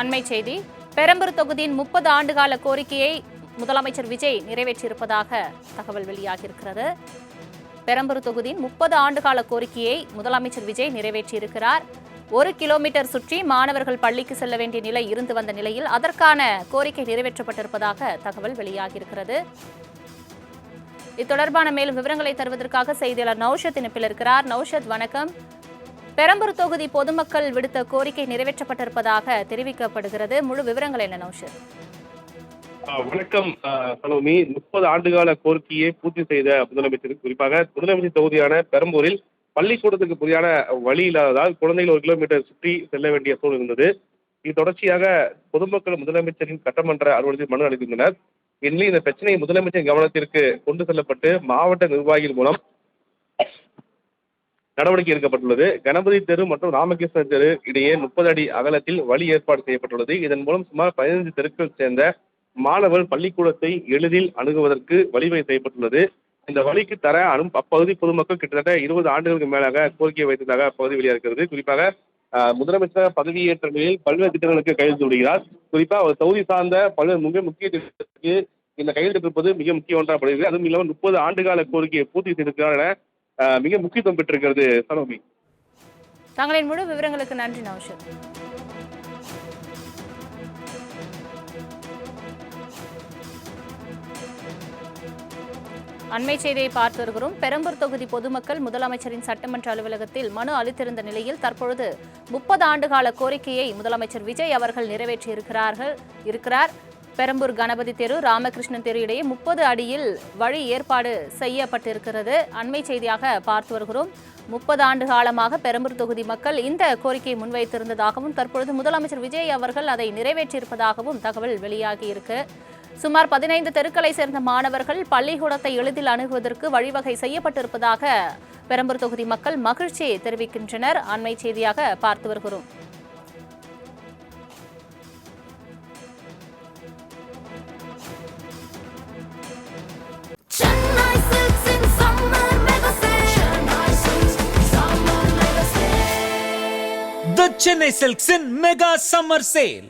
அண்மை செய்தி. பெரம்பூர் தொகுதியின் 30 ஆண்டுகால கோரிக்கையை முதலமைச்சர் விஜய் நிறைவேற்றியிருப்பதாக தகவல் வெளியாகியிருக்கிறது. பெரம்பூர் தொகுதியின் 30 ஆண்டுகால கோரிக்கையை முதலமைச்சர் விஜய் நிறைவேற்றியிருக்கிறார். 1 கிலோமீட்டர் சுற்றி மாணவர்கள் பள்ளிக்கு செல்ல வேண்டிய நிலை இருந்து வந்த நிலையில் அதற்கான கோரிக்கை நிறைவேற்றப்பட்டிருப்பதாக தகவல் வெளியாகியிருக்கிறது. இது தொடர்பான மேலும் விவரங்களை தருவதற்காக செய்தியாளர் நௌஷத் இணைப்பில் இருக்கிறார். நௌஷத், வணக்கம். பெரம்பூர் தொகுதி பொதுமக்கள் விடுத்த கோரிக்கை நிறைவேற்றப்பட்டிருப்பதாக தெரிவிக்கப்படுகிறது. முழு விவரங்கள் என்ன நௌஷத்? வணக்கம் சலோமி. 30 ஆண்டுகால கோரிக்கையை பூர்த்தி செய்த முதலமைச்சர், குறிப்பாக முதலமைச்சர் தொகுதியான பெரம்பூரில் பள்ளிக்கூடத்துக்கு புதியான வழி இல்லாததால் குழந்தைகள் 1 கிலோமீட்டர் சுற்றி செல்ல வேண்டிய சூழல் இருந்தது. இது தொடர்ச்சியாக பொதுமக்கள் முதலமைச்சரின் சட்டமன்ற அலுவலகத்தில் மனு அளித்துள்ளனர். இந்நிலையில் இந்த பிரச்சனை முதலமைச்சரின் கவனத்திற்கு கொண்டு செல்லப்பட்டு மாவட்ட நிர்வாகிகள் மூலம் நடவடிக்கை எடுக்கப்பட்டுள்ளது. கணபதி தெரு மற்றும் ராமகிருஷ்ணன் தெரு இடையே 30 அடி அகலத்தில் வழி ஏற்பாடு செய்யப்பட்டுள்ளது. இதன் மூலம் சுமார் 15 தெருக்கள் சேர்ந்த மாணவர்கள் பள்ளிக்கூடத்தை எளிதில் அணுகுவதற்கு வழிவகை செய்யப்பட்டுள்ளது. இந்த வழிக்கு தர அப்பகுதி பொதுமக்கள் கிட்டத்தட்ட 20 ஆண்டுகளுக்கு மேலாக கோரிக்கை வைத்ததாக அப்பகுதி வெளியாகிறது. குறிப்பாக முதலமைச்சர் பதவியேற்ற நிலையில் பல்வேறு திட்டங்களுக்கு கையெழுத்து விடுகிறார். குறிப்பாக ஒரு தொகுதி சார்ந்த பல்வேறு முக்கிய திட்டத்திற்கு இந்த கையெழுத்து இருப்பது மிக முக்கிய ஒன்றாகப்படுகிறது. அதுவும் இல்லாமல் 30 ஆண்டுகால கோரிக்கையை பூர்த்தி செய்திருக்கிறார் என மிக முக்கியத்துவம் பெற்றிருக்கிறது. சலோமி, தங்களின் முழு விவரங்களுக்கு நன்றி நௌஷத். அண்மை செய்தியை பார்த்து வருகிறோம். பெரம்பூர் தொகுதி பொதுமக்கள் முதலமைச்சரின் சட்டமன்ற அலுவலகத்தில் மனு அளித்திருந்த நிலையில் தற்பொழுது 30 ஆண்டுகால கோரிக்கையை முதலமைச்சர் விஜய் அவர்கள் நிறைவேற்றியிருக்கிறார். பெரம்பூர் கணபதி தெரு ராமகிருஷ்ணன் தெரு இடையே 30 அடியில் வழி ஏற்பாடு செய்யப்பட்டிருக்கிறது. அண்மை செய்தியாக பார்த்து வருகிறோம். 30 ஆண்டு காலமாக பெரம்பூர் தொகுதி மக்கள் இந்த கோரிக்கையை முன்வைத்திருந்ததாகவும் தற்பொழுது முதலமைச்சர் விஜய் அவர்கள் அதை நிறைவேற்றியிருப்பதாகவும் தகவல் வெளியாகியிருக்கு. சுமார் 15 தெருக்களை சேர்ந்த மாணவர்கள் பள்ளிக்கூடத்தை எளிதில் அணுகுவதற்கு வழிவகை செய்யப்பட்டிருப்பதாக பெரம்பூர் தொகுதி மக்கள் மகிழ்ச்சி தெரிவிக்கின்றனர். அண்மை செய்தியாக பார்த்து வருகிறோம். The Chennai Silks in Mega Summer Sale.